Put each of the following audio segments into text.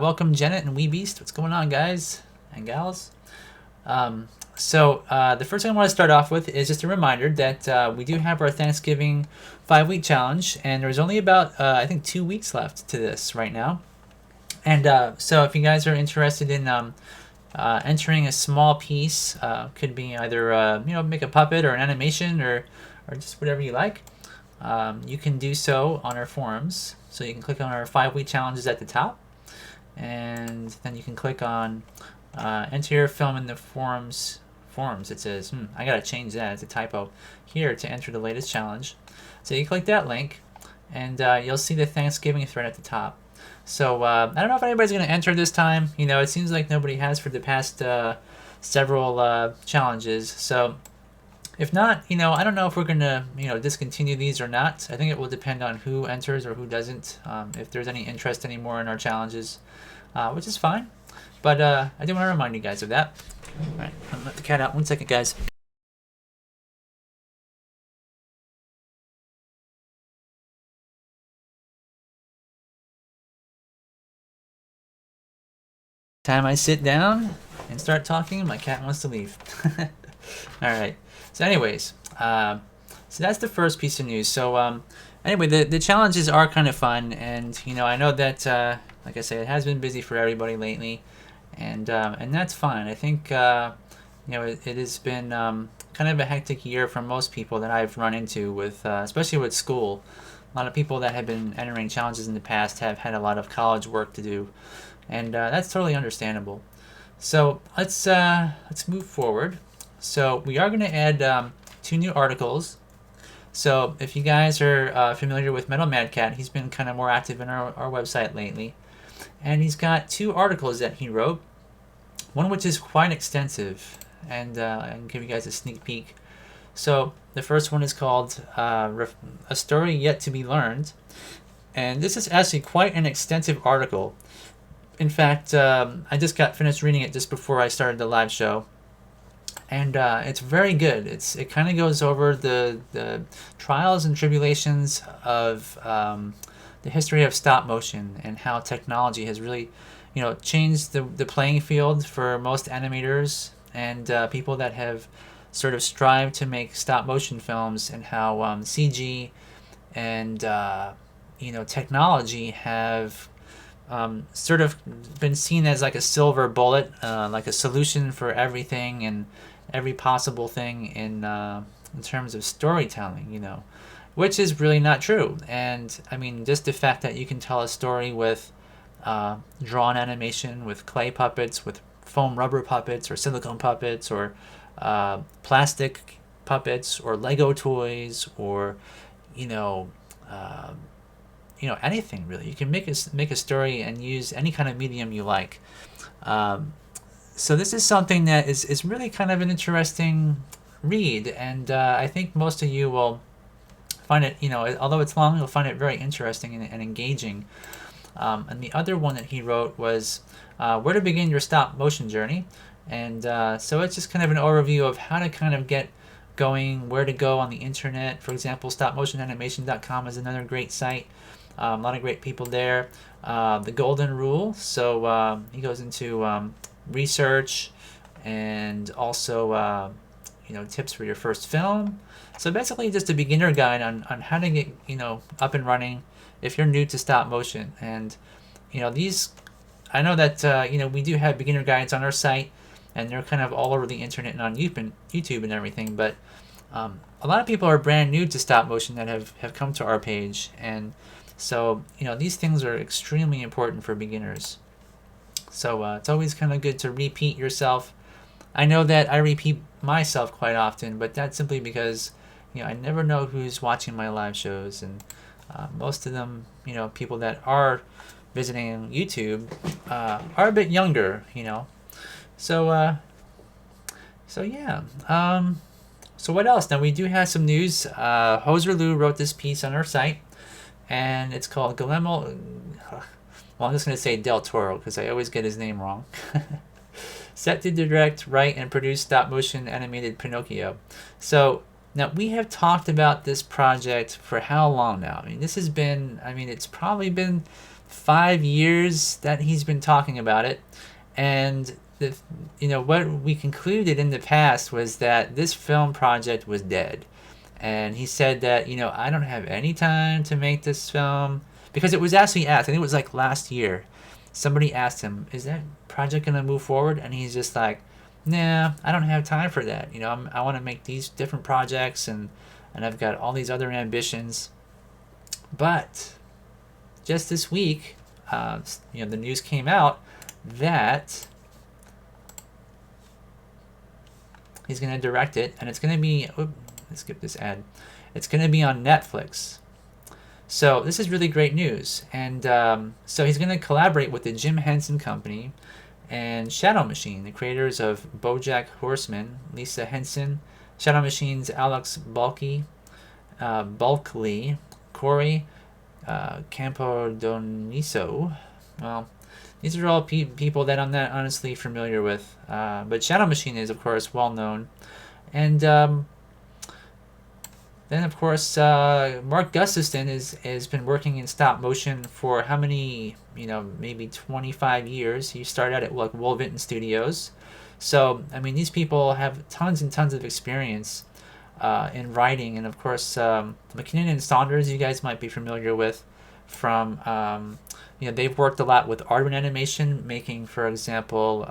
Welcome, Janet and Beast. What's going on, guys and gals? The first thing I want to start off with is just a reminder that we do have our Thanksgiving 5-week challenge, and there's only about, I think, 2 weeks left to this right now. And so if you guys are interested in entering a small piece, could be either, make a puppet or an animation or just whatever you like, you can do so on our forums. So you can click on our 5-week challenges at the top, and then you can click on enter your film in the forums. It says, I gotta change that, it's a typo here, to enter the latest challenge. So you click that link, and you'll see the Thanksgiving thread at the top. So I don't know if anybody's gonna enter this time. It seems like nobody has for the past several challenges. So if not, I don't know if we're gonna discontinue these or not. I think it will depend on who enters or who doesn't, if there's any interest anymore in our challenges, which is fine. But I do want to remind you guys of that. All right, I'm gonna let the cat out. 1 second, guys. Time I sit down and start talking, my cat wants to leave. All right. So, anyways, so that's the first piece of news. So, anyway, the challenges are kind of fun, and I know that, like I said, it has been busy for everybody lately, and that's fine. I think it has been kind of a hectic year for most people that I've run into with, especially with school. A lot of people that have been entering challenges in the past have had a lot of college work to do, and that's totally understandable. So let's move forward. So we are going to add 2 new articles. So if you guys are familiar with Metal Mad Cat, he's been kind of more active in our website lately, and he's got 2 articles that he wrote. One which is quite extensive, and I can give you guys a sneak peek. So the first one is called A Story Yet to Be Learned, and this is actually quite an extensive article. In fact, I just got finished reading it just before I started the live show, and it's very good. It kind of goes over the trials and tribulations of the history of stop motion and how technology has really changed the playing field for most animators and people that have sort of strived to make stop motion films, and how CG and technology have sort of been seen as like a silver bullet, like a solution for everything and every possible thing in terms of storytelling, which is really not true. And I mean, just the fact that you can tell a story with drawn animation, with clay puppets, with foam rubber puppets, or silicone puppets, or plastic puppets, or Lego toys, or anything really. You can make a story and use any kind of medium you like. So this is something that is really kind of an interesting read, and I think most of you will find it, although it's long, you'll find it very interesting and engaging. And the other one that he wrote was Where to Begin Your Stop Motion Journey. And so it's just kind of an overview of how to kind of get going, where to go on the internet. For example, stopmotionanimation.com is another great site. A lot of great people there. The Golden Rule. So he goes into research and also tips for your first film. So basically just a beginner guide on how to get up and running if you're new to stop motion. And these, I know that we do have beginner guides on our site, and they're kind of all over the internet and on YouTube and everything, but a lot of people are brand new to stop motion that have come to our page, and so these things are extremely important for beginners. So it's always kind of good to repeat yourself. I know that I repeat myself quite often, but that's simply because I never know who's watching my live shows, and most of them, people that are visiting YouTube are a bit younger, So yeah. So what else? Now we do have some news. Hoser Lou wrote this piece on our site, and it's called Guillermo. Well, I'm just going to say Del Toro because I always get his name wrong. Set to direct, write, and produce stop-motion animated Pinocchio. So now we have talked about this project for how long now? I mean, this has been. I mean, it's probably been 5 years that he's been talking about it, and what we concluded in the past was that this film project was dead. And he said that, I don't have any time to make this film, because it was actually asked, I think it was like last year, somebody asked him, is that project going to move forward? And he's just like, nah, I don't have time for that. I want to make these different projects, and I've got all these other ambitions. But just this week, the news came out that he's going to direct it, and it's going to be, let's skip this ad. It's going to be on Netflix. So this is really great news. And so he's going to collaborate with the Jim Henson Company and Shadow Machine, the creators of BoJack Horseman, Lisa Henson, Shadow Machine's Alex Bulkley, Corey Campodoniso. Well, these are all people that I'm not honestly familiar with. But Shadow Machine is, of course, well known. And then, of course, Mark Gustafson has been working in stop motion for how many, maybe 25 years. He started out at Will Vinton Studios. So, I mean, these people have tons and tons of experience in writing. And, of course, McKinnon and Saunders, you guys might be familiar with from, they've worked a lot with Aardman Animation, making, for example,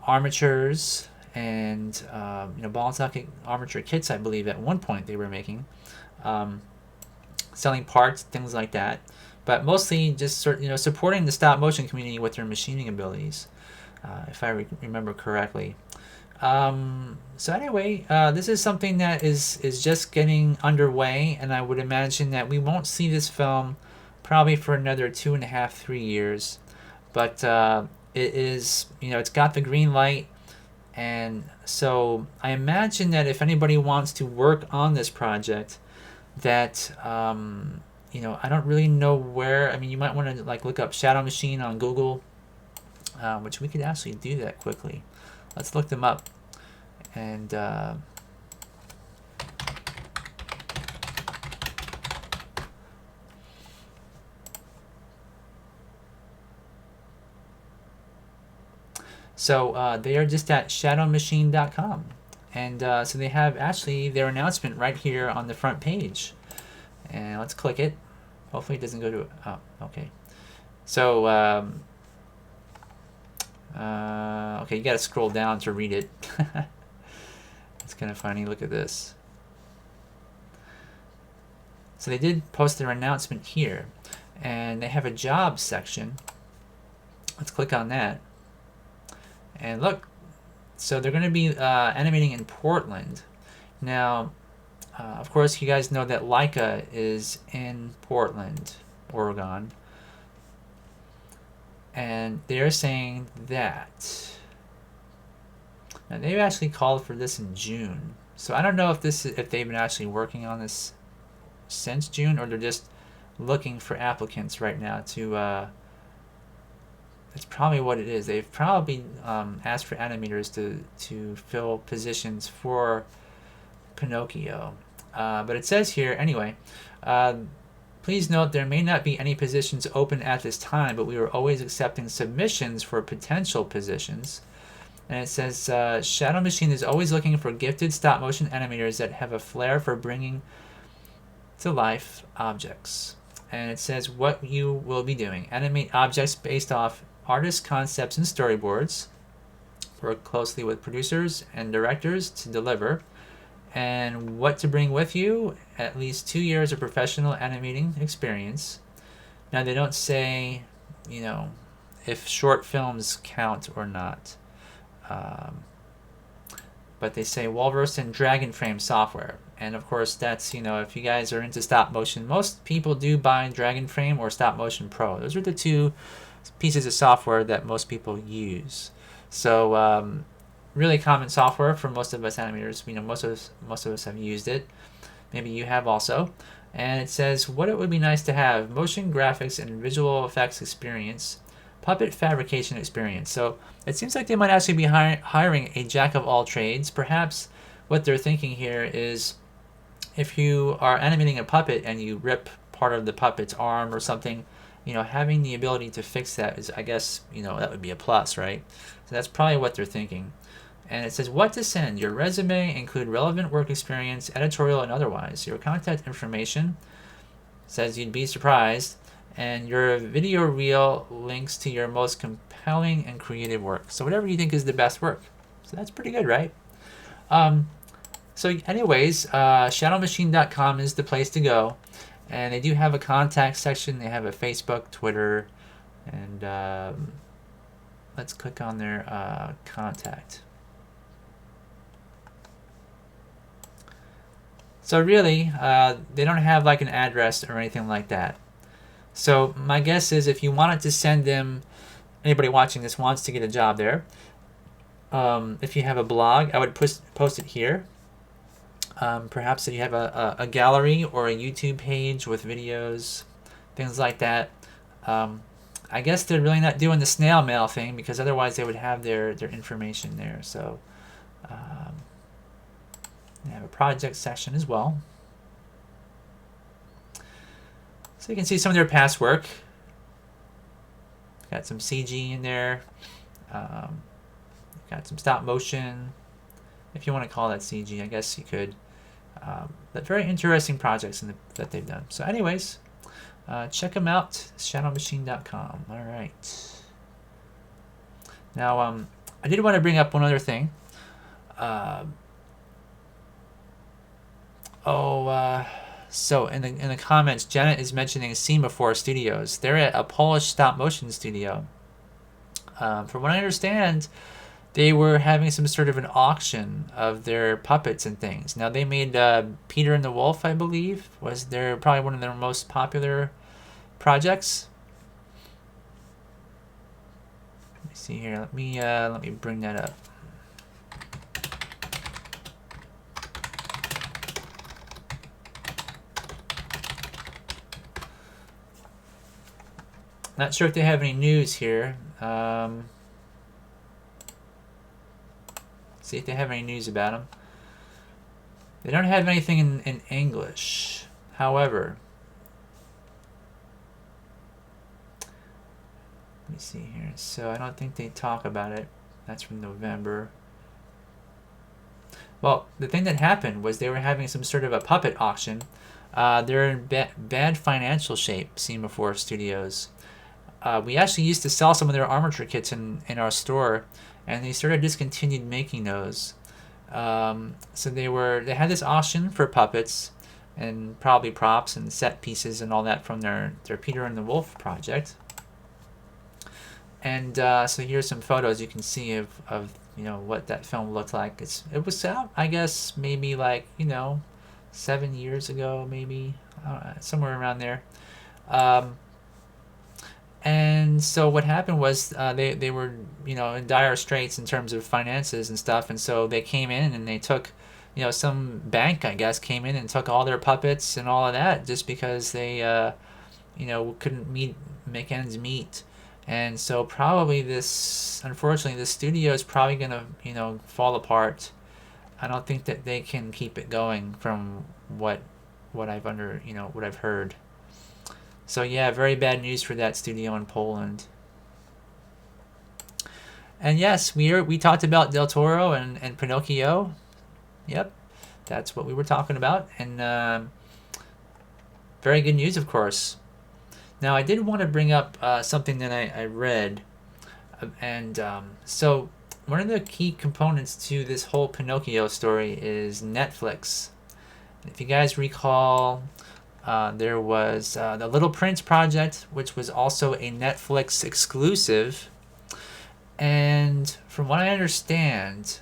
armatures and ball and socket armature kits. I believe at one point they were making, selling parts, things like that, but mostly just supporting the stop motion community with their machining abilities, if I remember correctly. So anyway, this is something that is just getting underway, and I would imagine that we won't see this film probably for another 2.5, 3 years, but it is, it's got the green light. And so I imagine that if anybody wants to work on this project, that I don't really know where. I mean, you might want to look up Shadow Machine on Google, which we could actually do that quickly. Let's look them up. And so they are just at shadowmachine.com. And so they have actually their announcement right here on the front page. And let's click it. Hopefully it doesn't go to, oh, okay. So, okay, you got to scroll down to read it. It's kind of funny. Look at this. So they did post their announcement here. And they have a jobs section. Let's click on that. And look, so they're going to be animating in Portland. Now, of course, you guys know that Leica is in Portland, Oregon. And they're saying that, now they've actually called for this in June. So I don't know if they've been actually working on this since June, or they're just looking for applicants right now to. That's probably what it is. They've probably asked for animators to fill positions for Pinocchio. But it says here, anyway, please note there may not be any positions open at this time, but we are always accepting submissions for potential positions. And it says, Shadow Machine is always looking for gifted stop-motion animators that have a flair for bringing to life objects. And it says what you will be doing. Animate objects based off artist concepts and storyboards. Work closely with producers and directors to deliver. And what to bring with you, at least 2 years of professional animating experience. Now they don't say, if short films count or not. But they say well-versed in Dragon Frame software. And of course that's, if you guys are into stop motion, most people do buy Dragon Frame or Stop Motion Pro. Those are the two pieces of software that most people use. So really common software for most of us animators. Most of us have used it. Maybe you have also. And it says what it would be nice to have: motion graphics and visual effects experience, puppet fabrication experience. So it seems like they might actually be hiring a jack of all trades. Perhaps what they're thinking here is, if you are animating a puppet and you rip part of the puppet's arm or something, having the ability to fix that is, I guess, that would be a plus, right? So that's probably what they're thinking. And it says, what to send. Your resume include relevant work experience, editorial and otherwise. Your contact information says you'd be surprised. And your video reel links to your most compelling and creative work. So whatever you think is the best work. So that's pretty good, right? So anyways, shadowmachine.com is the place to go. And they do have a contact section. They have a Facebook, Twitter, and let's click on their contact. So really, they don't have like an address or anything like that. So my guess is if you wanted to send them, anybody watching this wants to get a job there, if you have a blog, I would post it here. Perhaps if you have a gallery or a YouTube page with videos, things like that. I guess they're really not doing the snail mail thing because otherwise they would have their information there. So they have a project section as well. So you can see some of their past work. Got some CG in there. Got some stop motion, if you want to call that CG, I guess you could. But very interesting projects that they've done. So anyways, check them out, shadowmachine.com. All right. Now, I did want to bring up one other thing. So in the comments, Janet is mentioning Semaphore Studios. They're at a Polish stop motion studio. From what I understand, they were having some sort of an auction of their puppets and things. Now they made Peter and the Wolf, I believe, was probably one of their most popular projects. Let me see here. Let me bring that up. Not sure if they have any news here. See if they have any news about them. They don't have anything in English. However, let me see here. So I don't think they talk about it. That's from November. Well, the thing that happened was they were having some sort of a puppet auction. They're in bad financial shape, Semaphore Studios. We actually used to sell some of their armature kits in our store, and they sort of discontinued making those. So they had this auction for puppets and probably props and set pieces and all that from their Peter and the Wolf project. And so here's some photos you can see of what that film looked like. It was out, I guess, maybe like 7 years ago, maybe somewhere around there. And so what happened was they were in dire straits in terms of finances and stuff, and so they came in and they took some bank, I guess, came in and took all their puppets and all of that just because they couldn't make ends meet. And so probably unfortunately this studio is probably gonna fall apart. I don't think that they can keep it going from what I've what I've heard. So yeah, very bad news for that studio in Poland. And yes, we talked about Del Toro and Pinocchio. Yep, that's what we were talking about. And very good news, of course. Now I did want to bring up something that I read. And so one of the key components to this whole Pinocchio story is Netflix. If you guys recall, there was the Little Prince project, which was also a Netflix exclusive. And from what I understand,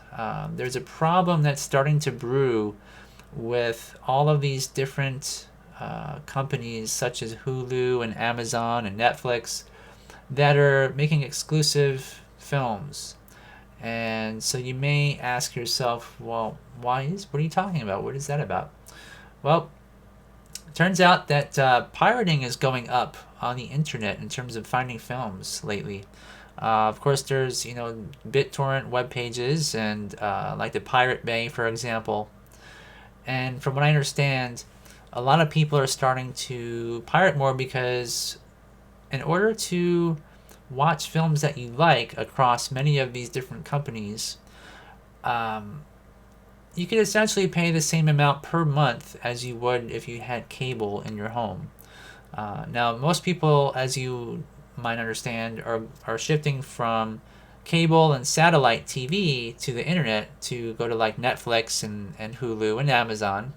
there's a problem that's starting to brew with all of these different companies such as Hulu and Amazon and Netflix that are making exclusive films. And so you may ask yourself, well, what are you talking about? What is that about? Well, turns out that pirating is going up on the internet in terms of finding films lately. Of course, there's BitTorrent web pages and like the Pirate Bay, for example. And from what I understand, a lot of people are starting to pirate more because in order to watch films that you like across many of these different companies, um, you could essentially pay the same amount per month as you would if you had cable in your home. Now, most people, as you might understand, are shifting from cable and satellite TV to the internet to go to like Netflix and Hulu and Amazon.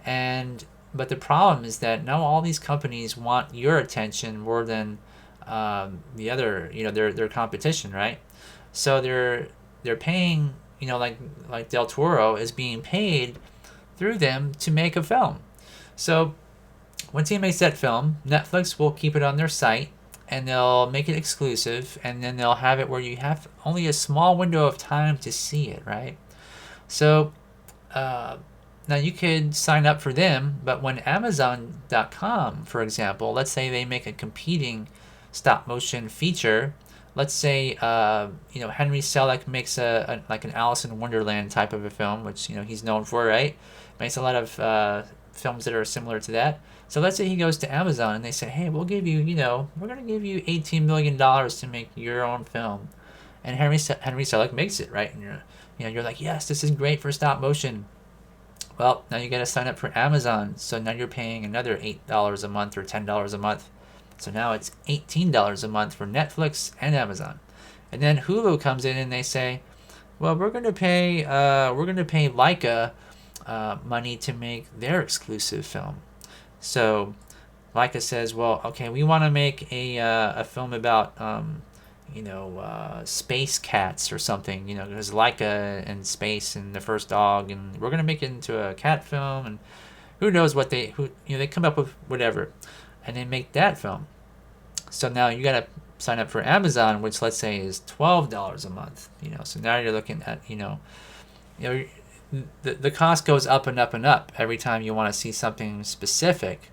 And but the problem is that now all these companies want your attention more than the other, their competition, right? So they're paying, like Del Toro is being paid through them to make a film. So once he makes that film, Netflix will keep it on their site and they'll make it exclusive, and then they'll have it where you have only a small window of time to see it, right? So uh, now you could sign up for them, but when Amazon.com, for example, let's say they make a competing stop motion feature. Let's say Henry Selick makes a like an Alice in Wonderland type of a film, which he's known for, right? Makes a lot of films that are similar to that. So let's say he goes to Amazon and they say, hey, we'll give you, we're going to give you $18 million to make your own film. And Henry Selick makes it, right? And you're like, yes, this is great for stop motion. Well, now you got to sign up for Amazon. So now you're paying another $8 a month or $10 a month. So now it's $18 a month for Netflix and Amazon. And then Hulu comes in and they say, well, we're going to pay Leica money to make their exclusive film. So Leica says, well, okay, we want to make a film about space cats or something. There's Leica and space and the first dog, and we're gonna make it into a cat film, and who knows what they come up with whatever, and they make that film. So now you gotta sign up for Amazon, which let's say is $12 a month. So now you're looking at the cost goes up and up and up every time you want to see something specific.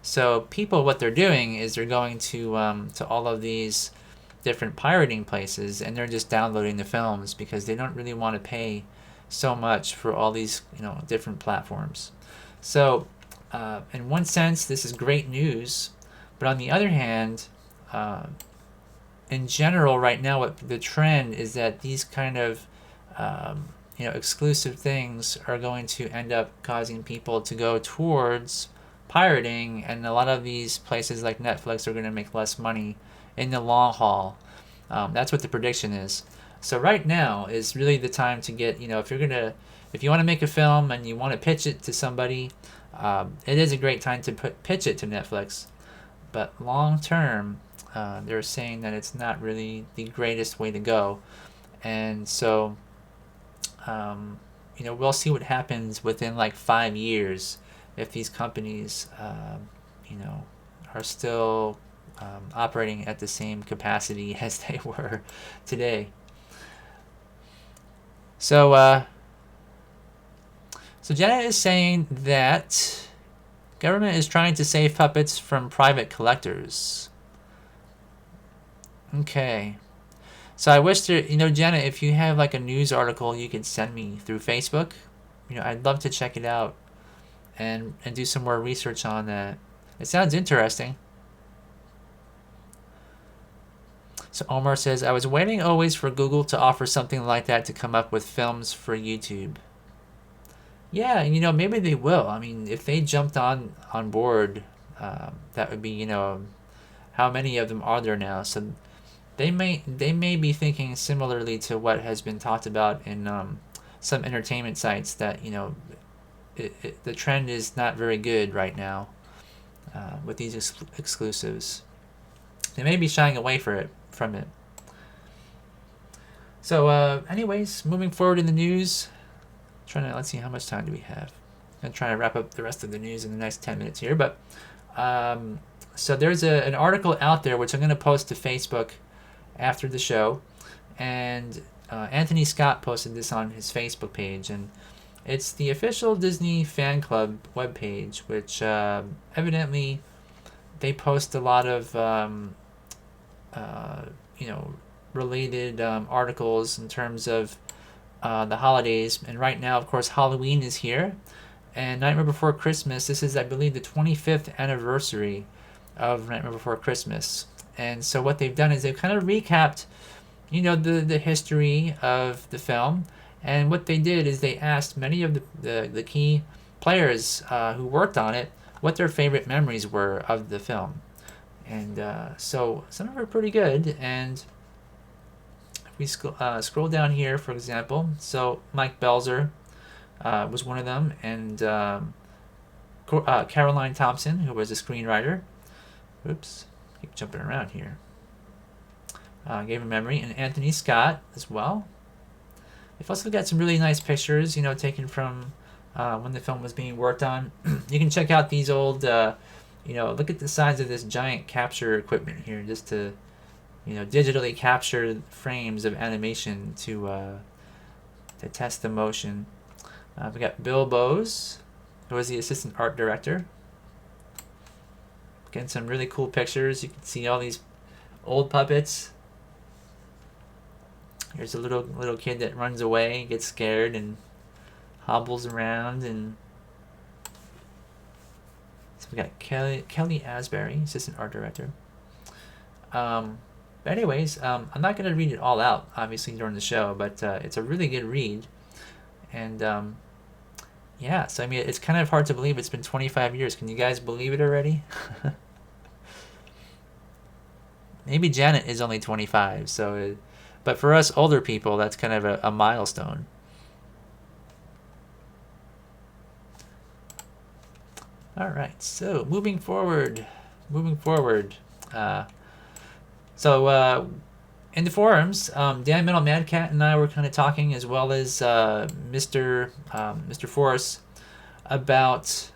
So people, what they're doing is they're going to all of these different pirating places, and they're just downloading the films because they don't really want to pay so much for all these different platforms. So in one sense, this is great news, but on the other hand, in general, right now, what the trend is that these kind of exclusive things are going to end up causing people to go towards pirating, and a lot of these places like Netflix are going to make less money in the long haul. That's what the prediction is. So right now is really the time to get, if you want to make a film and you want to pitch it to somebody, it is a great time to pitch it to Netflix. But long term, they're saying that it's not really the greatest way to go. And so we'll see what happens within like 5 years if these companies, are still operating at the same capacity as they were today. So Janet is saying that government is trying to save puppets from private collectors. Okay. So I wish there, Janet, if you have like a news article you could send me through Facebook, I'd love to check it out and do some more research on that. It sounds interesting. So Omar says, I was waiting always for Google to offer something like that to come up with films for YouTube. Yeah, maybe they will. I mean, if they jumped on board, that would be, how many of them are there now? So they may be thinking similarly to what has been talked about in some entertainment sites that the trend is not very good right now with these exclusives. They may be shying away from it. So anyways, moving forward in the news, let's see, how much time do we have? I'm going to try to wrap up the rest of the news in the next 10 minutes here, but so there's an article out there which I'm going to post to Facebook after the show, and Anthony Scott posted this on his Facebook page, and it's the official Disney fan club webpage, which evidently they post a lot of related articles in terms of the holidays. And right now, of course, Halloween is here, And Nightmare Before Christmas, this is, I believe, the 25th anniversary of Nightmare Before Christmas. And so what they've done is they've kind of recapped, the history of the film. And what they did is they asked many of the key players who worked on it what their favorite memories were of the film. And so some of them are pretty good. And if we scroll down here, for example, so Mike Belzer was one of them, and Caroline Thompson, who was a screenwriter. Oops, keep jumping around here. Gave a memory, and Anthony Scott as well. They've also got some really nice pictures, taken from when the film was being worked on. You can check out these old, look at the size of this giant capture equipment here, just to, digitally capture frames of animation to test the motion. We got Bill Bowes, who was the assistant art director. Getting some really cool pictures. You can see all these old puppets. Here's a little kid that runs away, gets scared, and hobbles around. And so we got Kelly Asbury, assistant art director. But anyways, I'm not going to read it all out, obviously, during the show, but it's a really good read. And yeah, so I mean, it's kind of hard to believe it's been 25 years. Can you guys believe it already? Maybe Janet is only 25, but for us older people, that's kind of a milestone. All right, so moving forward. So in the forums, Dan Metal Mad Cat and I were kind of talking, as well as Mr. Forrest, about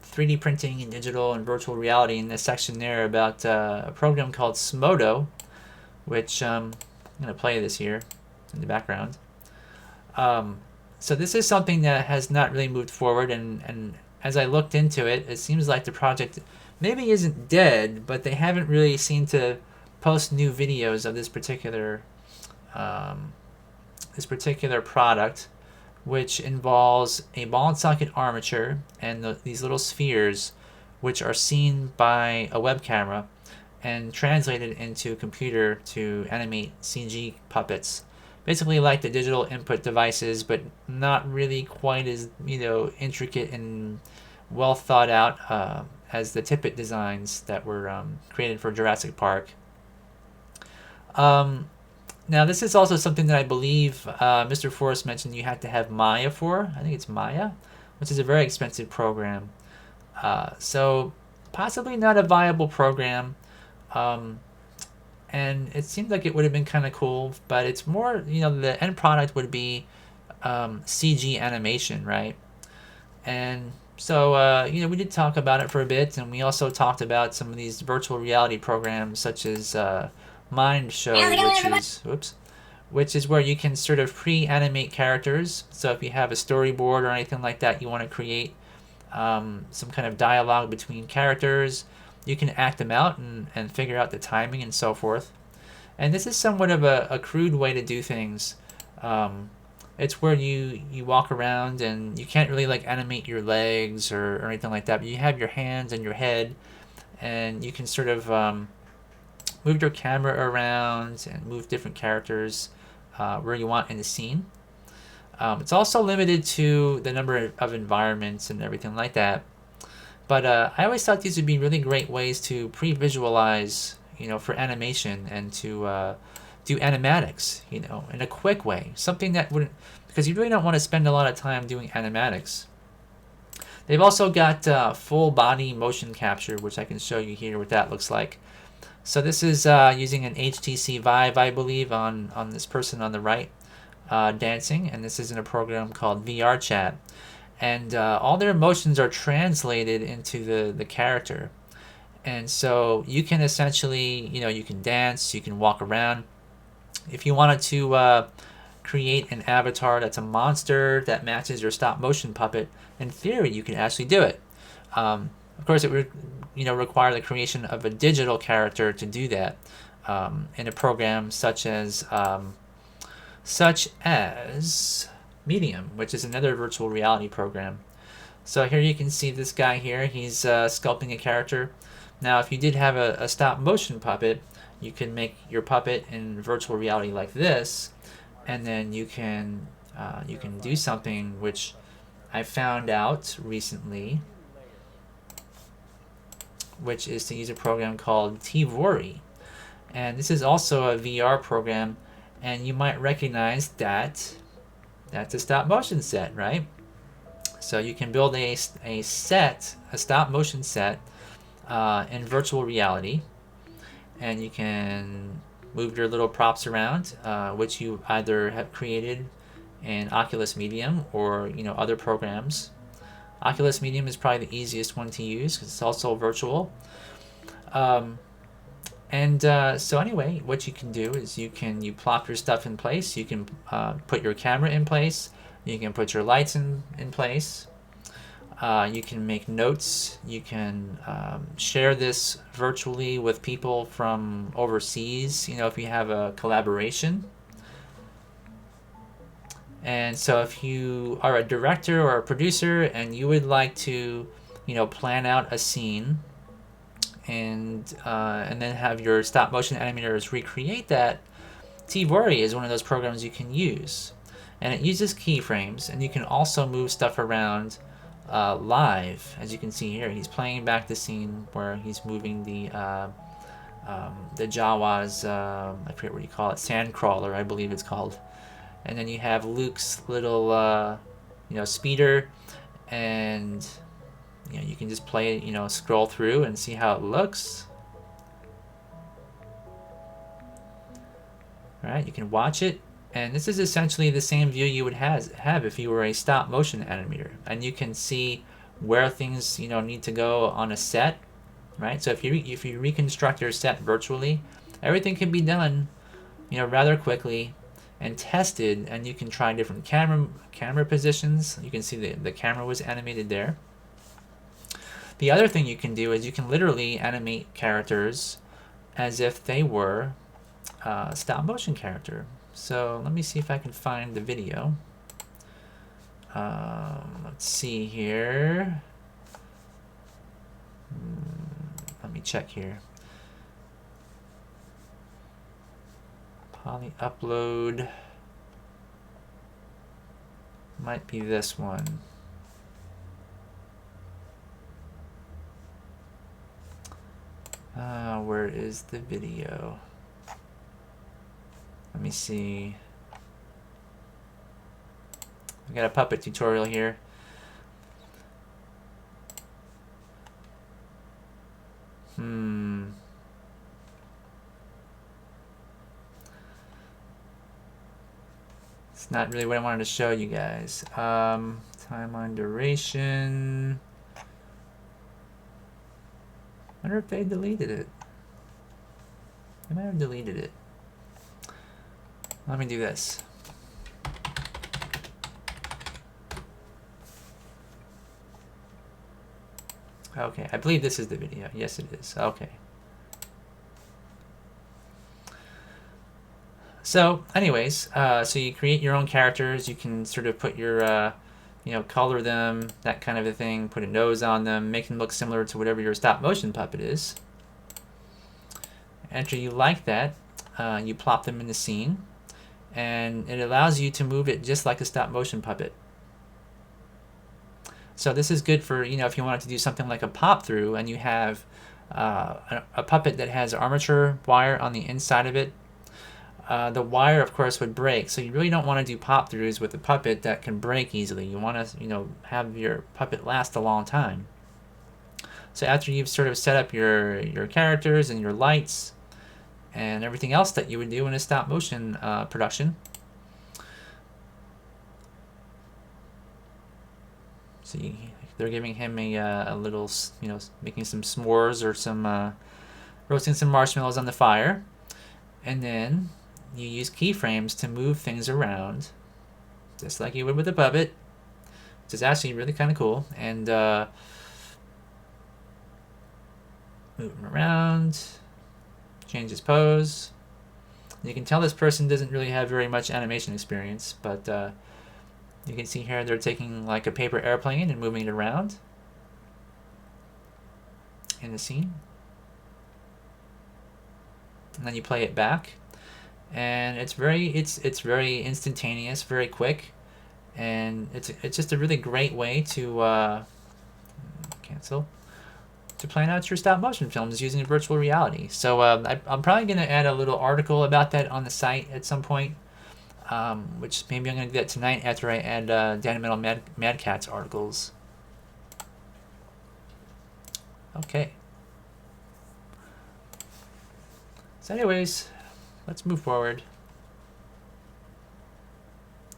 3D printing and digital and virtual reality in this section there about a program called Smodo, which I'm going to play this here in the background. So this is something that has not really moved forward, and as I looked into it, it seems like the project maybe isn't dead, but they haven't really seemed to post new videos of this particular product, which involves a ball and socket armature and these little spheres, which are seen by a web camera and translated into a computer to animate CG puppets. Basically like the digital input devices, but not really quite as intricate and well thought out as the Tippett designs that were created for Jurassic Park. Now, this is also something that I believe Mr. Forrest mentioned you had to have Maya for. I think it's Maya, which is a very expensive program. So possibly not a viable program. And it seemed like it would have been kind of cool, but it's more, the end product would be CG animation, right? And so, we did talk about it for a bit, and we also talked about some of these virtual reality programs, such as Mind Show, which is where you can sort of pre-animate characters. So if you have a storyboard or anything like that, you want to create some kind of dialogue between characters, you can act them out and figure out the timing and so forth. And this is somewhat of a crude way to do things. It's where you walk around and you can't really like animate your legs or anything like that, but you have your hands and your head, and you can sort of move your camera around and move different characters where you want in the scene. It's also limited to the number of environments and everything like that. But I always thought these would be really great ways to pre-visualize, for animation and to do animatics, in a quick way. Something that wouldn't, because you really don't want to spend a lot of time doing animatics. They've also got full body motion capture, which I can show you here what that looks like. So this is using an HTC Vive, I believe, on this person on the right dancing, and this is in a program called VR Chat. And all their emotions are translated into the character. And so you can essentially, you can dance, you can walk around. If you wanted to create an avatar that's a monster that matches your stop motion puppet, in theory, you can actually do it. Of course, it would require the creation of a digital character to do that in a program such as Medium, which is another virtual reality program. So here you can see this guy here. He's sculpting a character. Now, if you did have a stop motion puppet, you can make your puppet in virtual reality like this, and then you can do something which I found out recently, which is to use a program called Tvori. And this is also a VR program, and you might recognize that that's a stop motion set, right? So you can build a stop motion set in virtual reality, and you can move your little props around, which you either have created in Oculus Medium or other programs. Oculus Medium is probably the easiest one to use because it's also virtual. So anyway, what you can do is you plop your stuff in place. You can put your camera in place. You can put your lights in place. You can make notes. You can share this virtually with people from overseas, if you have a collaboration. And so if you are a director or a producer and you would like to, plan out a scene and then have your stop motion animators recreate that, Tvori is one of those programs you can use. And it uses keyframes, and you can also move stuff around live. As you can see here, he's playing back the scene where he's moving the Jawa's, I forget what you call it, sandcrawler, I believe it's called. And then you have Luke's little, speeder, and you can just play it, scroll through and see how it looks. All right, you can watch it, and this is essentially the same view you would have if you were a stop motion animator, and you can see where things need to go on a set, right? So if you reconstruct your set virtually, everything can be done rather quickly and tested, and you can try different camera positions. You can see the camera was animated there. The other thing you can do is you can literally animate characters as if they were a stop motion character. So let me see if I can find the video. Let's see here. Let me check here. Poly upload. Might be this one. Where is the video? Let me see. I got a puppet tutorial here. It's not really what I wanted to show you guys. Time on duration. I wonder if they deleted it. They might have deleted it. Let me do this. Okay, I believe this is the video. Yes, it is. Okay. So, anyways, so you create your own characters. You can sort of put your, color them, that kind of a thing. Put a nose on them, make them look similar to whatever your stop motion puppet is. After you like that, you plop them in the scene, and it allows you to move it just like a stop motion puppet. So this is good for, if you wanted to do something like a pop through and you have a puppet that has armature wire on the inside of it. The wire, of course, would break, so you really don't want to do pop throughs with a puppet that can break easily. You want to, have your puppet last a long time. So after you've sort of set up your characters and your lights and everything else that you would do in a stop motion production, so they're giving him a little, making some s'mores or some roasting some marshmallows on the fire, and then you use keyframes to move things around, just like you would with a puppet, which is actually really kind of cool. And move him around, change his pose. You can tell this person doesn't really have very much animation experience, but You can see here they're taking like a paper airplane and moving it around in the scene. And then you play it back, and it's very instantaneous, very quick, and it's just a really great way to cancel to plan out your stop motion films using virtual reality. So I'm probably going to add a little article about that on the site at some point, which maybe I'm going to do that tonight after I add Danny Metal Mad Cat's articles. Okay. So anyways, let's move forward.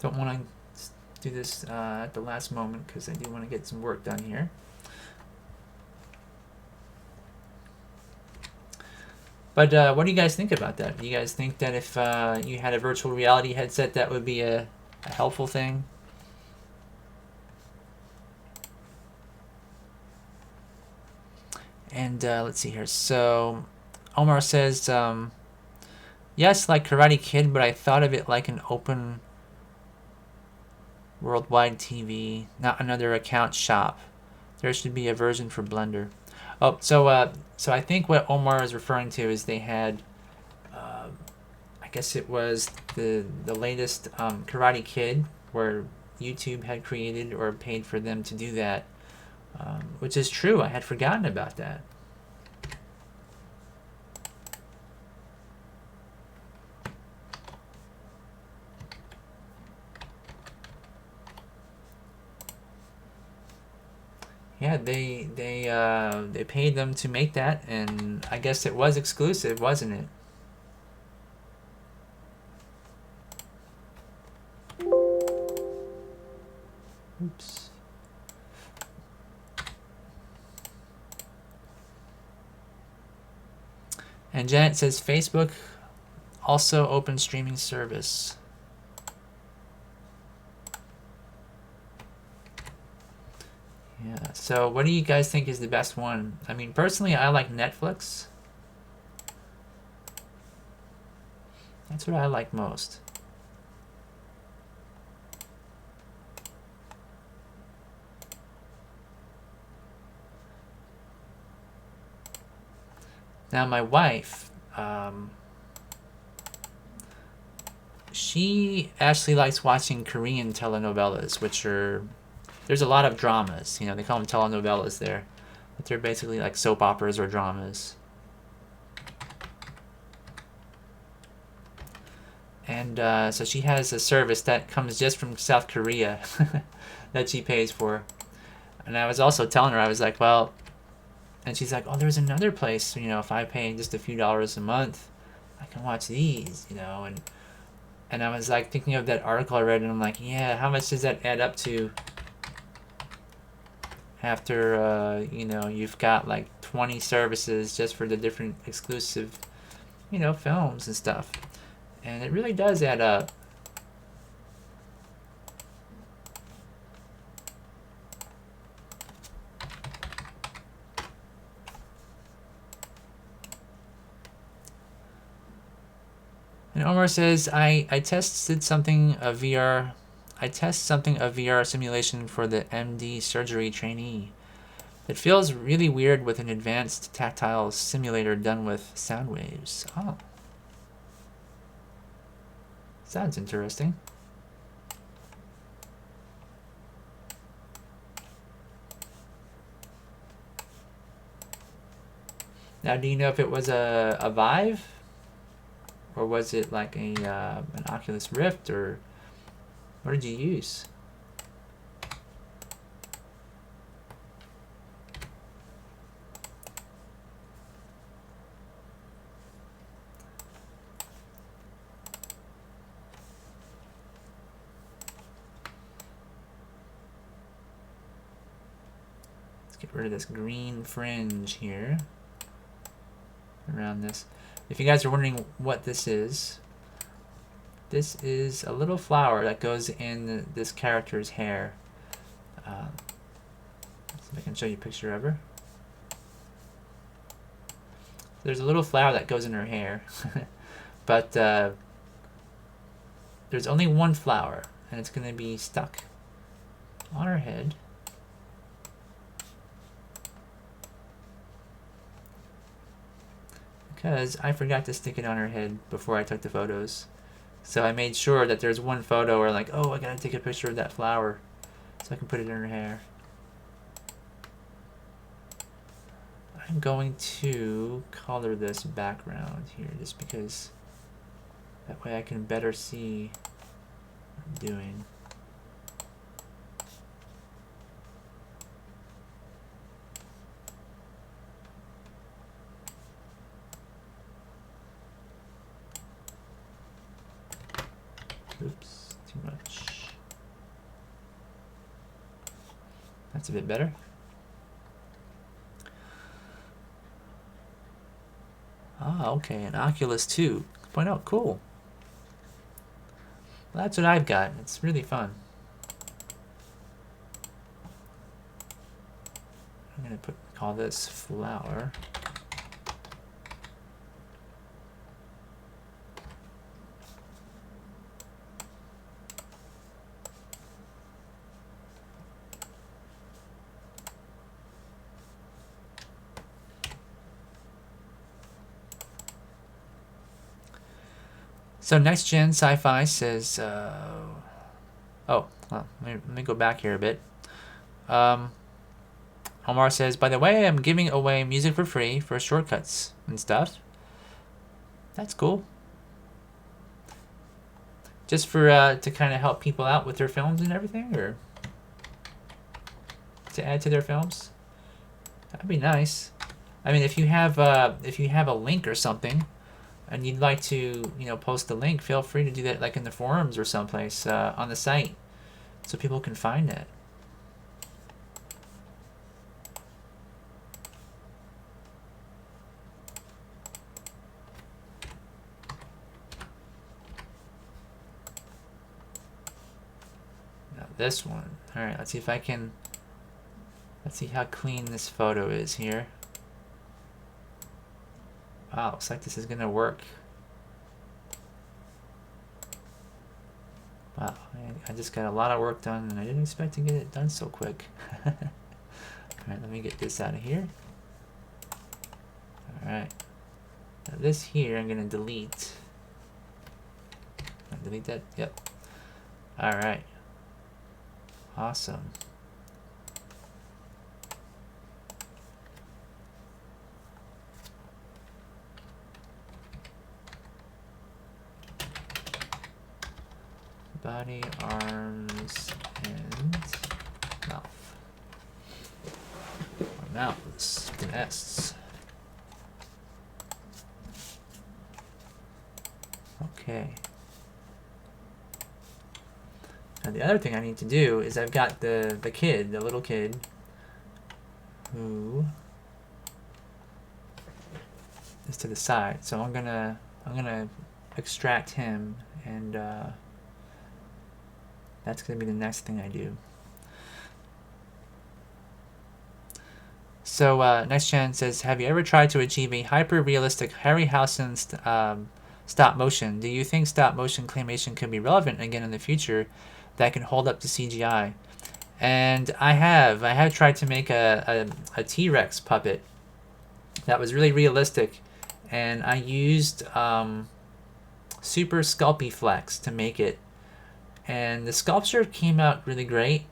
Don't want to do this at the last moment because I do want to get some work done here. But what do you guys think about that? Do you guys think that if you had a virtual reality headset, that would be a helpful thing? And let's see here. So Omar says, yes, like Karate Kid, but I thought of it like an open worldwide TV, not another account shop. There should be a version for Blender. Oh, so I think what Omar is referring to is they had, I guess it was the latest Karate Kid, where YouTube had created or paid for them to do that, which is true. I had forgotten about that. Yeah, they paid them to make that, and I guess it was exclusive, wasn't it? Oops. And Janet says Facebook also open streaming service. Yeah, so what do you guys think is the best one? I mean, personally, I like Netflix. That's what I like most. Now, my wife, she actually likes watching Korean telenovelas, which are, there's a lot of dramas. You know, they call them telenovelas there, but they're basically like soap operas or dramas. And so she has a service that comes just from South Korea that she pays for. And I was also telling her, I was like, well, and she's like, oh, there's another place, you know, if I pay just a few dollars a month, I can watch these, you know. And I was like thinking of that article I read, and I'm like, yeah, how much does that add up to after, you know, you've got like 20 services just for the different exclusive, you know, films and stuff. And it really does add up. And Omar says, I tested something of VR. I test something of VR simulation for the MD surgery trainee. It feels really weird with an advanced tactile simulator done with sound waves. Oh. Sounds interesting. Now, do you know if it was a Vive? Or was it like a an Oculus Rift, or what did you use? Let's get rid of this green fringe here around this. If you guys are wondering what this is a little flower that goes in this character's hair. See if I can show you a picture of her. There's a little flower that goes in her hair, but there's only one flower, and it's going to be stuck on her head. Because I forgot to stick it on her head before I took the photos. So I made sure that there's one photo where like, oh, I gotta take a picture of that flower so I can put it in her hair. I'm going to color this background here just because that way I can better see what I'm doing. Oops, too much. That's a bit better. Ah, okay, an Oculus 2.0, cool. Well, that's what I've got. It's really fun. I'm gonna call this flower. So Next Gen Sci-Fi says, oh, well, let me go back here a bit. Omar says, by the way, I'm giving away music for free for shortcuts and stuff. That's cool. Just for to kind of help people out with their films and everything, or to add to their films. That'd be nice. I mean, if you have a link or something, and you'd like to, post the link, feel free to do that, like in the forums or someplace on the site, so people can find it. Now this one. All right, let's see if I can. Let's see how clean this photo is here. Wow, looks like this is gonna work. Wow, I just got a lot of work done, and I didn't expect to get it done so quick. Alright, let me get this out of here. Alright. Now this here, I'm gonna delete. Delete that? Yep. Alright. Awesome. Body, arms, and mouth. Or mouths, nests. Okay. Now the other thing I need to do is I've got the little kid, who is to the side. So I'm gonna extract him, and that's gonna be the next thing I do. So Next Gen says, have you ever tried to achieve a hyper-realistic Harryhausen stop motion? Do you think stop motion claymation could be relevant again in the future that can hold up to CGI? And I have tried to make a T-Rex puppet that was really realistic, and I used Super Sculpey Flex to make it, and the sculpture came out really great,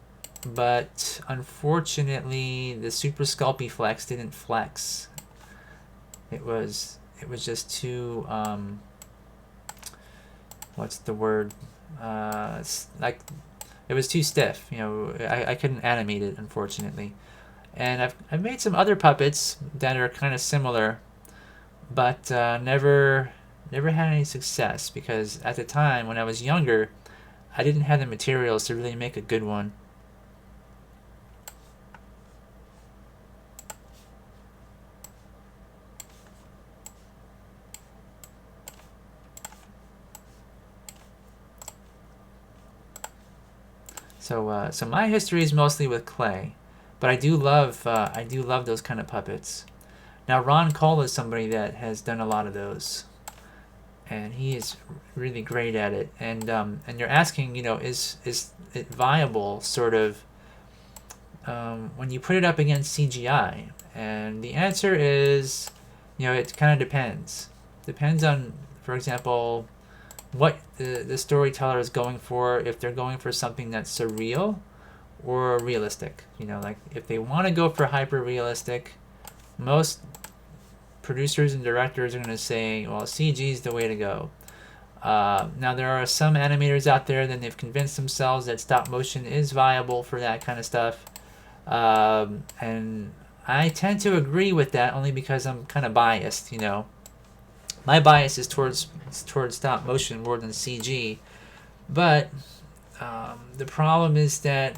but unfortunately the Super Sculpey Flex didn't flex. It was just too what's the word, like, it was too stiff. I couldn't animate it, unfortunately. And I've made some other puppets that are kind of similar, but never had any success, because at the time when I was younger, I didn't have the materials to really make a good one. So my history is mostly with clay, but I do love those kind of puppets. Now Ron Cole is somebody that has done a lot of those, and he is really great at it. And you're asking, is it viable, sort of, when you put it up against CGI? And the answer is, it kind of depends. Depends on, for example, what the storyteller is going for. If they're going for something that's surreal or realistic, like if they want to go for hyper realistic, most producers and directors are going to say, well, CG is the way to go. Now there are some animators out there that they've convinced themselves that stop motion is viable for that kind of stuff, and I tend to agree with that only because I'm kind of biased. My bias is towards stop motion more than CG, but the problem is that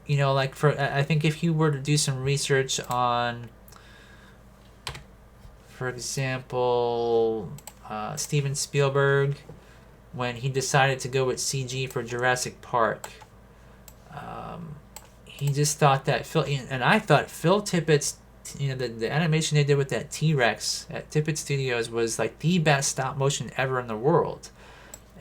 like I think if you were to do some research on, for example, Steven Spielberg, when he decided to go with CG for Jurassic Park, he just thought that and I thought Phil Tippett's, the animation they did with that T-Rex at Tippett Studios was like the best stop motion ever in the world,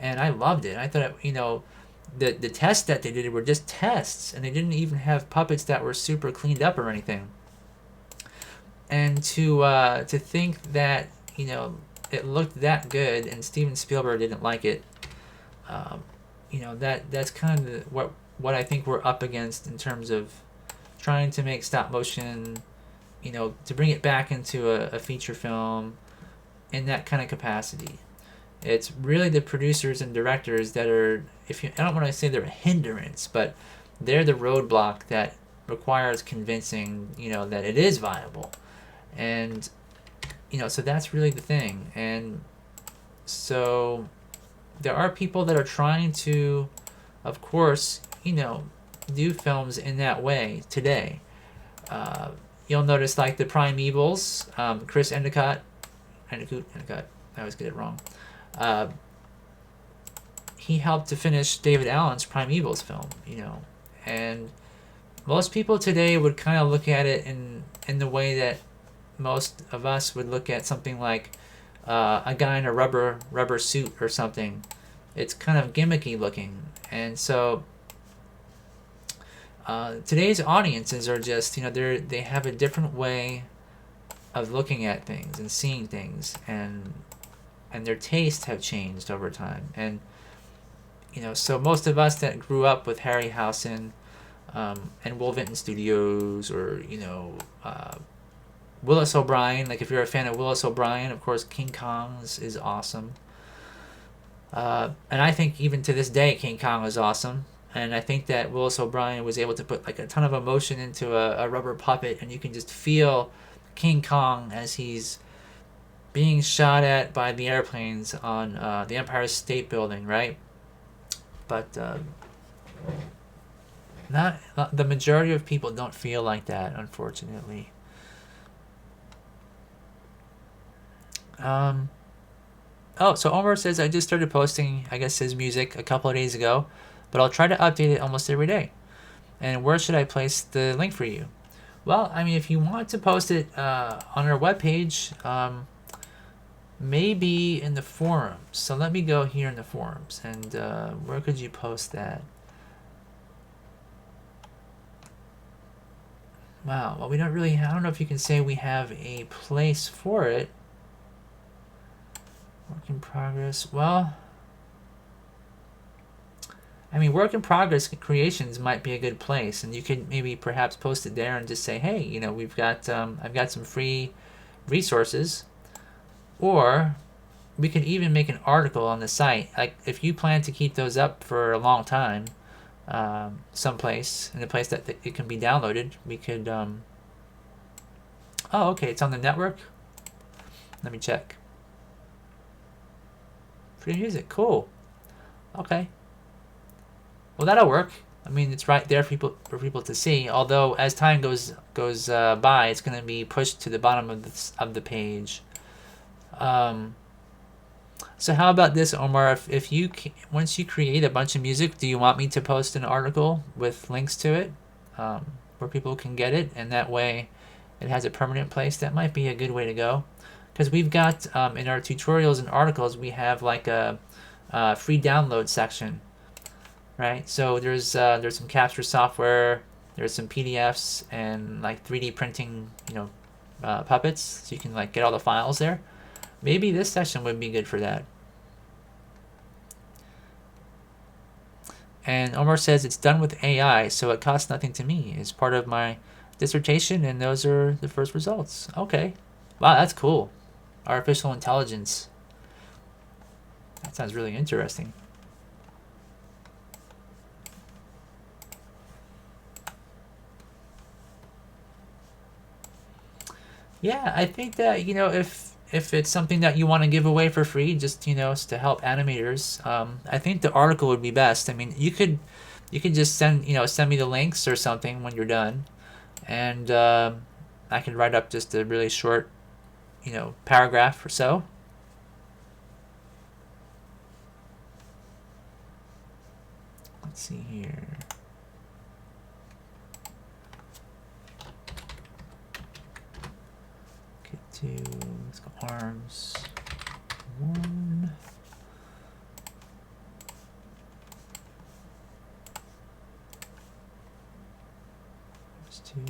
and I loved it. I thought the tests that they did were just tests, and they didn't even have puppets that were super cleaned up or anything. And to think that it looked that good and Steven Spielberg didn't like it, that's kind of what I think we're up against in terms of trying to make stop motion, to bring it back into a feature film in that kind of capacity. It's really the producers and directors that are, I don't want to say they're a hindrance, but they're the roadblock that requires convincing, that it is viable. And, so that's really the thing. And so there are people that are trying to, of course, do films in that way today. You'll notice like the Primevals, Chris Endicott, I always get it wrong. He helped to finish David Allen's Primevals film, and most people today would kind of look at it in the way that most of us would look at something like a guy in a rubber suit or something. It's kind of gimmicky looking, and so today's audiences are just they have a different way of looking at things and seeing things, and their tastes have changed over time. And so most of us that grew up with Harryhausen and Will Vinton Studios, or Willis O'Brien, like if you're a fan of Willis O'Brien, of course King Kong is awesome. And I think even to this day King Kong is awesome. And I think that Willis O'Brien was able to put like a ton of emotion into a rubber puppet, and you can just feel King Kong as he's being shot at by the airplanes on the Empire State Building, right? But not the majority of people don't feel like that, unfortunately. So Omar says, I just started posting, I guess, his music a couple of days ago, but I'll try to update it almost every day. And where should I place the link for you? Well, I mean, if you want to post it on our webpage, maybe in the forums. So let me go here in the forums, and where could you post that? Wow, well, we don't really, I don't know if you can say we have a place for it. Work in progress. Well, I mean, work in progress creations might be a good place, and you could maybe perhaps post it there and just say, hey, we've got I've got some free resources, or we could even make an article on the site. Like if you plan to keep those up for a long time, someplace in a place that it can be downloaded, we could. Oh, okay, it's on the network. Let me check. Free music, cool. Okay. Well, that'll work. I mean, it's right there for people to see. Although, as time goes by, it's going to be pushed to the bottom of the page. So how about this, Omar? If you once you create a bunch of music, do you want me to post an article with links to it, where people can get it, and that way, it has a permanent place? That might be a good way to go, because we've got in our tutorials and articles, we have like a free download section. right? So there's some capture software, there's some PDFs and like 3D printing, puppets, so you can like get all the files there. Maybe this session would be good for that. And Omar says it's done with AI, so it costs nothing to me. It's part of my dissertation, and those are the first results. Okay. Wow, that's cool. Artificial intelligence. That sounds really interesting. Yeah, I think that, if it's something that you want to give away for free, just, to help animators, I think the article would be best. I mean, you could just send me the links or something when you're done, and I can write up just a really short, paragraph or so. Let's see here. Get to, let's go arms. 1. Arms 2.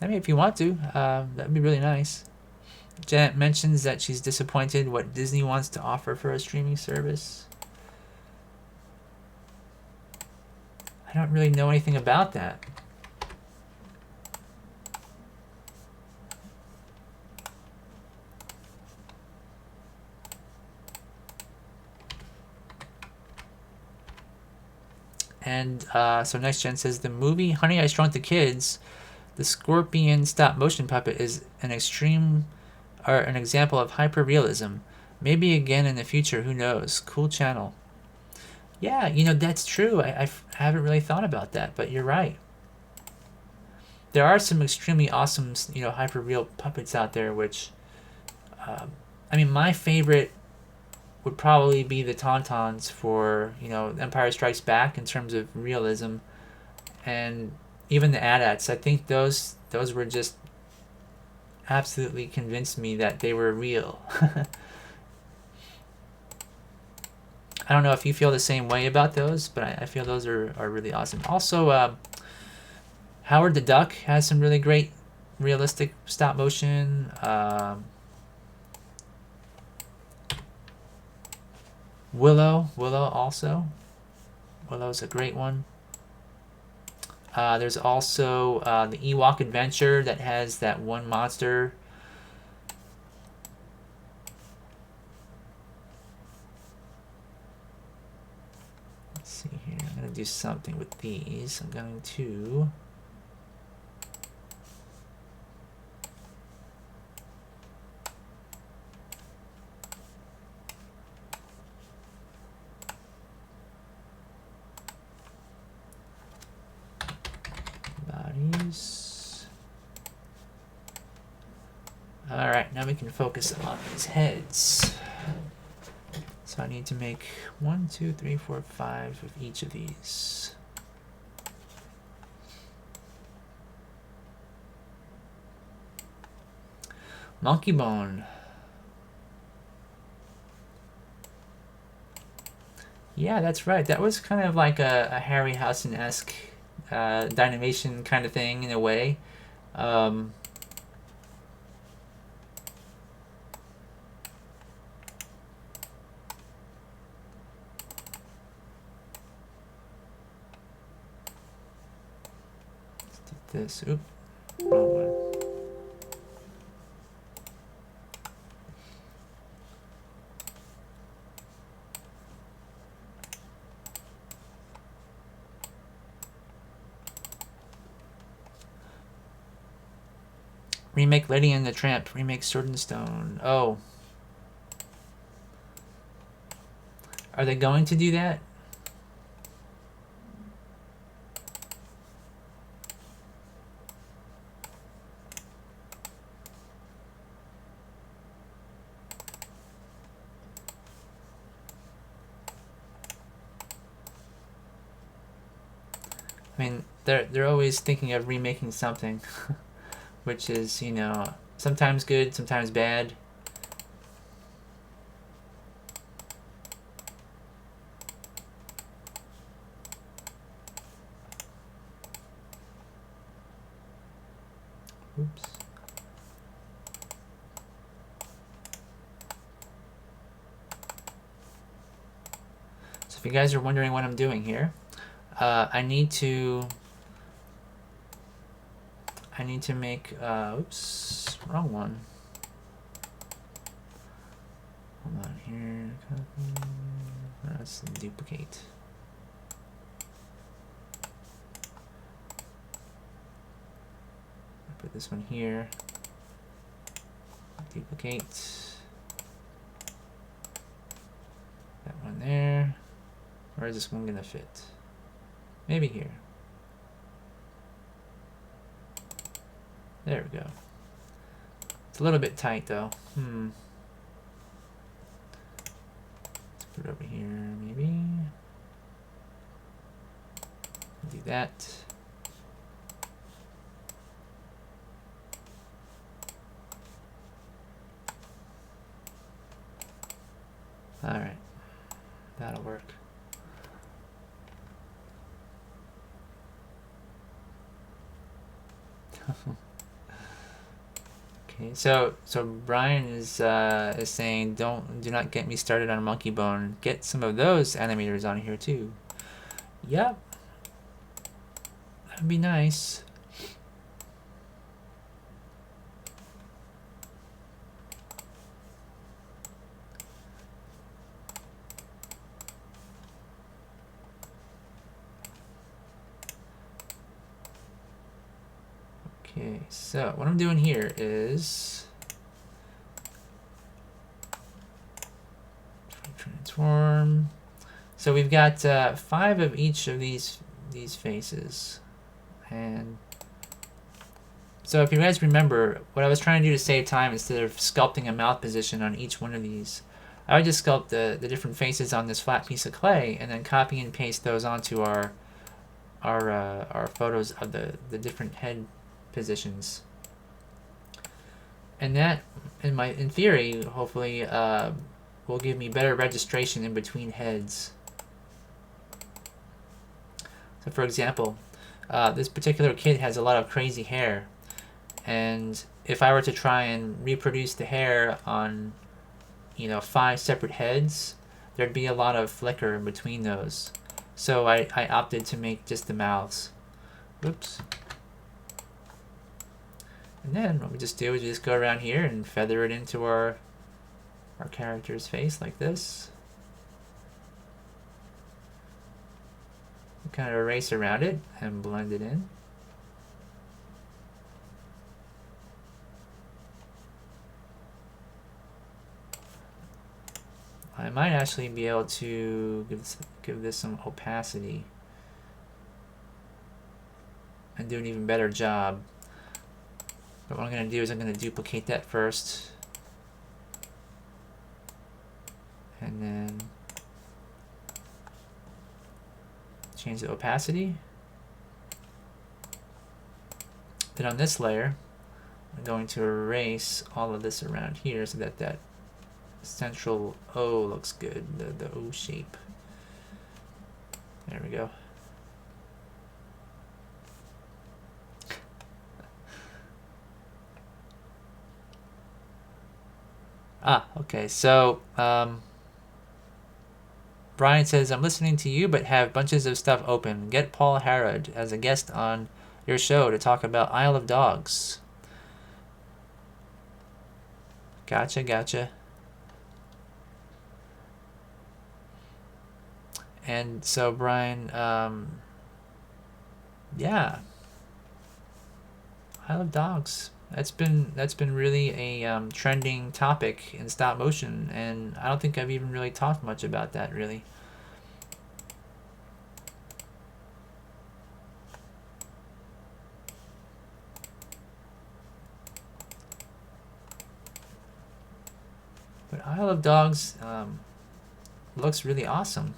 I mean, if you want to, that'd be really nice. Janet mentions that she's disappointed what Disney wants to offer for a streaming service. I don't really know anything about that. And so Next Gen says the movie Honey, I Shrunk the Kids, the scorpion stop motion puppet is an example of hyperrealism. Maybe again in the future, who knows? Cool channel. Yeah, that's true. I haven't really thought about that, but you're right. There are some extremely awesome, hyperreal puppets out there, which, I mean, my favorite would probably be the Tauntauns for, Empire Strikes Back in terms of realism, and even the AT-ATs. I think those were just absolutely convinced me that they were real. I don't know if you feel the same way about those, but I feel those are really awesome. Also, Howard the Duck has some really great realistic stop motion. Willow also. Willow's a great one. There's also the Ewok Adventure that has that one monster. Let's see here. I'm going to do something with these. I'm going to... bodies. Alright, now we can focus on these heads. So I need to make 1, 2, 3, 4, 5 of each of these. Monkey bone. Yeah, that's right. That was kind of like a Harryhausen-esque Dynamation kind of thing in a way. Let's do this. Oop, wrong one. Remake Lady and the Tramp. Remake Sword and Stone. Oh. Are they going to do that? I mean, they're always thinking of remaking something. Which is, sometimes good, sometimes bad. Oops. So if you guys are wondering what I'm doing here, I need to make, oops, wrong one. Hold on here, copy, let's duplicate. Put this one here, duplicate, that one there. Where is this one gonna fit? Maybe here. There we go. It's a little bit tight though. Let's put it over here, maybe. Do that. All right, that'll work. Okay, so Brian is saying do not get me started on Monkey Bone. Get some of those animators on here too. Yep, that'd be nice. Okay, so what I'm doing here is transform. So we've got 5 of each of these faces, and so if you guys remember, what I was trying to do to save time, instead of sculpting a mouth position on each one of these, I would just sculpt the different faces on this flat piece of clay, and then copy and paste those onto our photos of the different head positions. And that, in theory, hopefully, will give me better registration in between heads. So for example, this particular kid has a lot of crazy hair, and if I were to try and reproduce the hair on, 5 separate heads, there'd be a lot of flicker in between those. So I opted to make just the mouths. Oops. And then what we just do is we just go around here and feather it into our character's face like this. We kind of erase around it and blend it in. I might actually be able to give this some opacity and do an even better job. But what I'm going to do is I'm going to duplicate that first, and then change the opacity. Then on this layer, I'm going to erase all of this around here so that that central O looks good, the O shape. There we go. Okay, so Brian says, I'm listening to you but have bunches of stuff open. Get Paul Harrod as a guest on your show to talk about Isle of Dogs. Gotcha. And so Brian, yeah, Isle of Dogs. That's been really a trending topic in stop motion, and I don't think I've even really talked much about that really. But Isle of Dogs looks really awesome.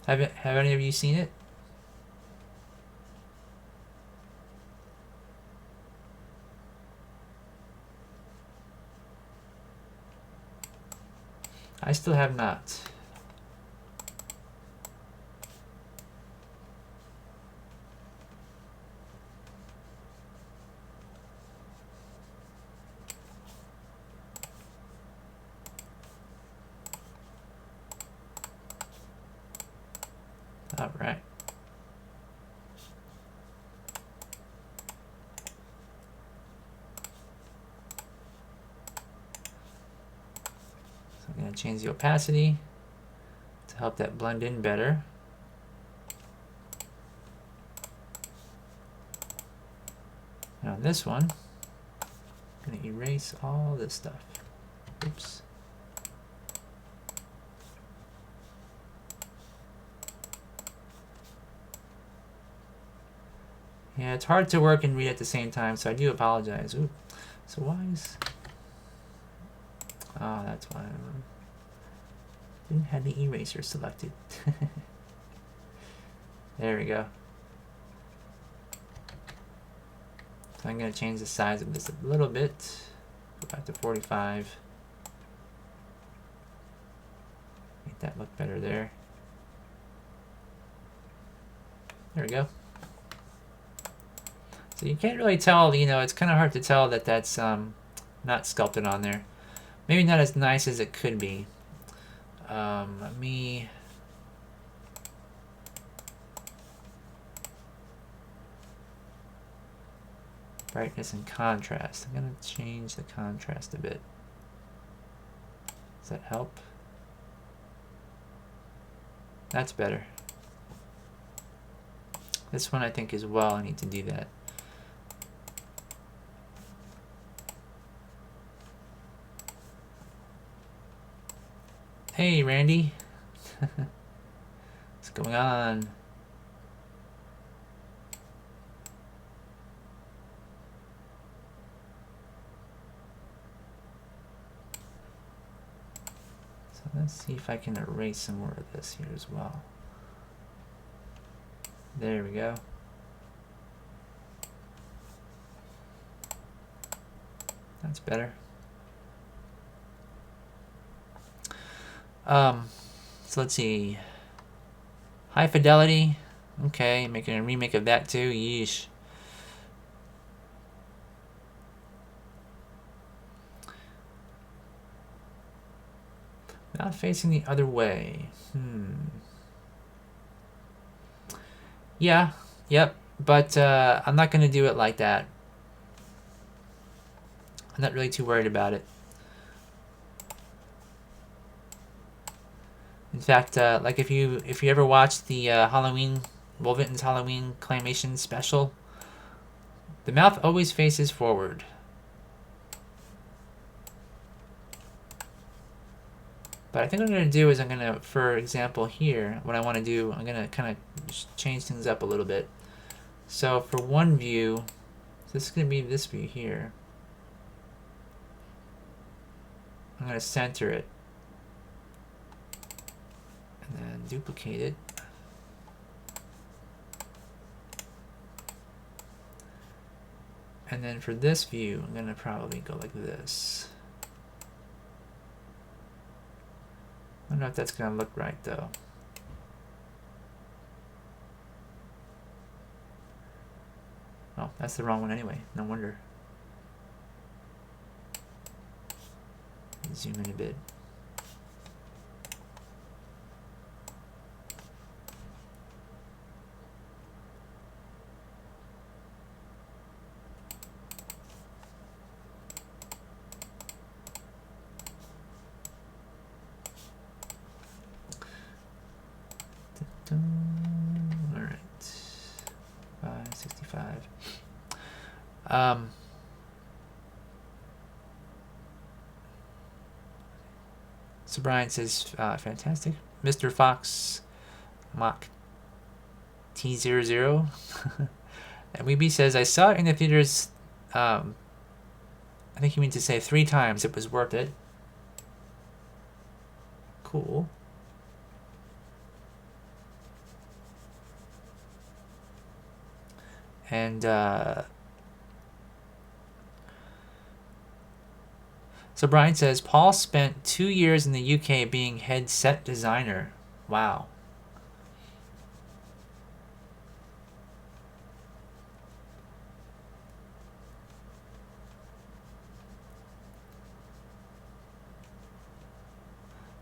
Have any of you seen it? I still have not. change the opacity to help that blend in better. And on this one, I'm going to erase all this stuff. Oops. Yeah, it's hard to work and read at the same time, so I do apologize. Ooh. So why is... Oh, that's why I didn't have the eraser selected. There we go. So I'm going to change the size of this a little bit. Go back to 45. Make that look better there. There we go. So you can't really tell, you know, it's kind of hard to tell that that's not sculpted on there. Maybe not as nice as it could be. Let me... Brightness and contrast. I'm going to change the contrast a bit. Does that help? That's better. This one I think as well, I need to do that. Hey, Randy. What's going on? So let's see if I can erase some more of this here as well. There we go. That's better. So let's see. High fidelity. Okay, making a remake of that too. Yeesh. Not facing the other way. Yeah, yep. But I'm not going to do it like that. I'm not really too worried about it. In fact, like if you ever watched the Halloween, Wolverton's Halloween claymation special, the mouth always faces forward. But I think what I'm going to do is I'm going to, for example here, what I want to do, I'm going to kind of change things up a little bit. So for one view, this is going to be this view here. I'm going to center it. And then duplicate it. And then for this view, I'm going to probably go like this. I don't know if that's going to look right though. Oh, that's the wrong one anyway. No wonder. Zoom in a bit. All right, 565. So Brian says, fantastic. Mr. Fox Mach T00. And Weeby says, I saw it in the theaters, I think you mean to say 3 times. It was worth it. Cool. And so Brian says, Paul spent 2 years in the UK being head set designer. Wow.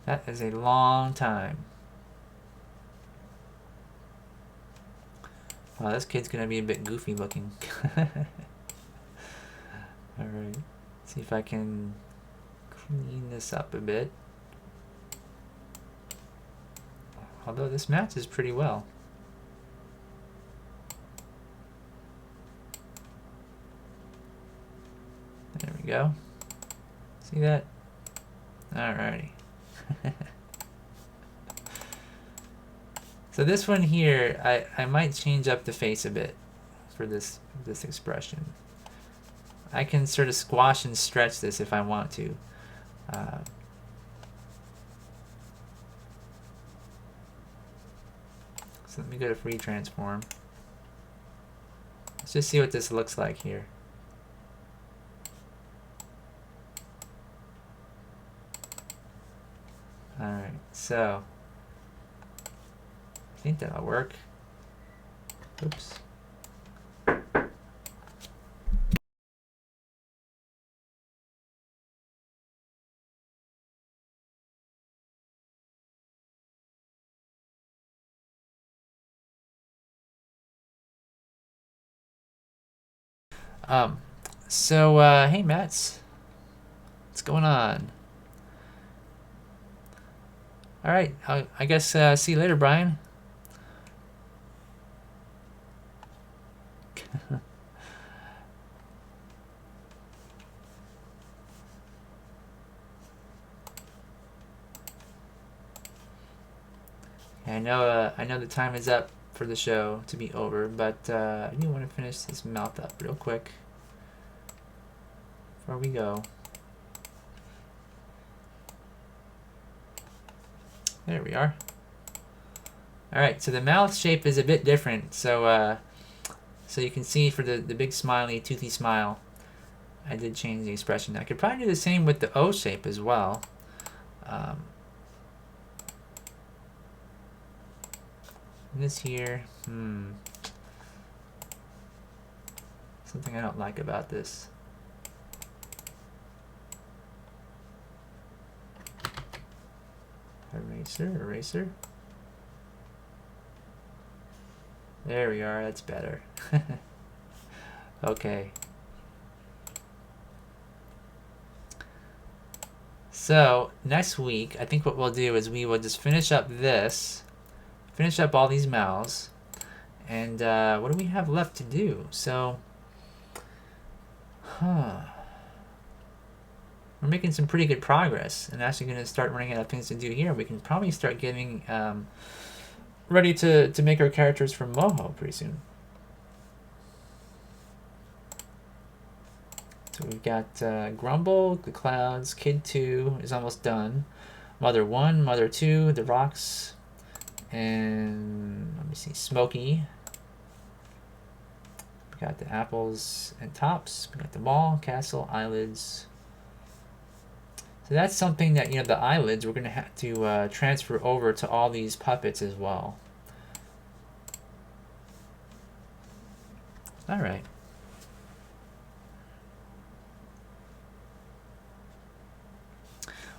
That is a long time. Wow, this kid's gonna be a bit goofy looking. Alright, see if I can clean this up a bit. Although this matches pretty well. There we go. See that? Alrighty. So this one here, I might change up the face a bit for this expression. I can sort of squash and stretch this if I want to. So let me go to free transform. Let's just see what this looks like here. Alright, so I think that'll work. Oops. Hey Mats, what's going on? All right, I guess see you later, Brian. I know the time is up for the show to be over, but I do want to finish this mouth up real quick before we go. There we are. All right, so the mouth shape is a bit different. So you can see for the big smiley, toothy smile, I did change the expression. I could probably do the same with the O shape as well. This here, something I don't like about this. Eraser. There we are, that's better. Okay. So next week, I think what we'll do is we will just finish up all these mouths, and what do we have left to do? So, we're making some pretty good progress, and actually going to start running out of things to do here. We can probably start getting ready to make our characters from Moho pretty soon. So we've got Grumble, the Clouds, Kid 2 is almost done, Mother 1, Mother 2, the Rocks, and let me see, Smokey. We got the Apples and Tops. We got the Mall, Castle, Eyelids. So that's something that, the eyelids, we're going to have to transfer over to all these puppets as well. All right.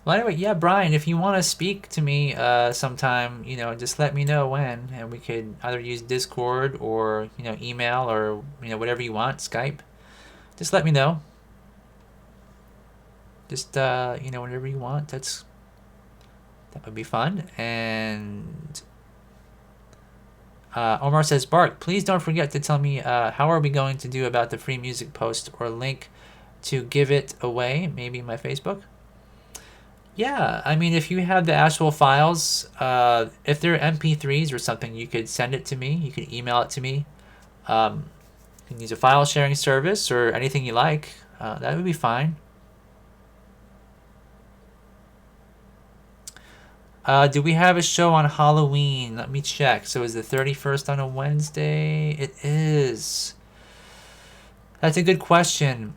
Well, anyway, yeah, Brian, if you want to speak to me sometime, just let me know when, and we could either use Discord or, email or, whatever you want, Skype. Just let me know. Just, whatever you want. That would be fun. And Omar says, Bart, please don't forget to tell me how are we going to do about the free music post or link to give it away, maybe my Facebook? Yeah, I mean, if you have the actual files, if they're MP3s or something, you could send it to me. You could email it to me. You can use a file sharing service or anything you like. That would be fine. Do we have a show on Halloween? Let me check. So is the 31st on a Wednesday? It is. That's a good question.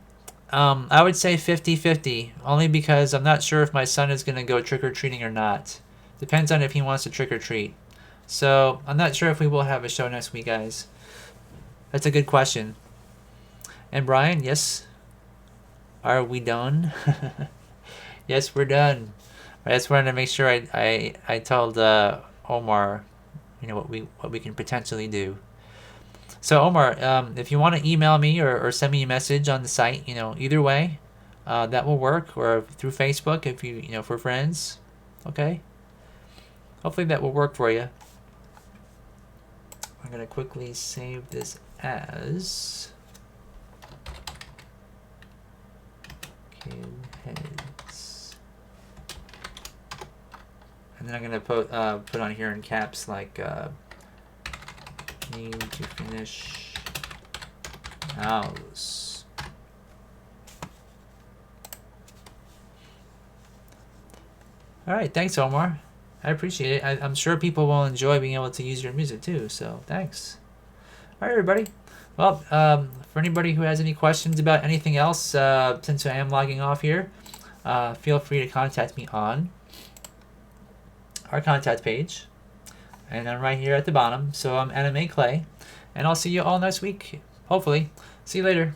I would say 50-50, only because I'm not sure if my son is going to go trick-or-treating or not. Depends on if he wants to trick-or-treat. So I'm not sure if we will have a show next week, guys. That's a good question. And Brian, yes? Are we done? Yes, we're done. I just wanted to make sure I told Omar, what we can potentially do. So Omar, if you want to email me or send me a message on the site, either way, that will work, or through Facebook if if we're friends. Okay. hopefully that will work for you. I'm going to quickly save this as cube heads. And then I'm going to put on here in caps like need to finish house. All right, thanks, Omar. I appreciate it. I'm sure people will enjoy being able to use your music too, so thanks. All right, everybody. Well, for anybody who has any questions about anything else, since I am logging off here, feel free to contact me on our contact page. And I'm right here at the bottom. So I'm Anime Clay. And I'll see you all next week, hopefully. See you later.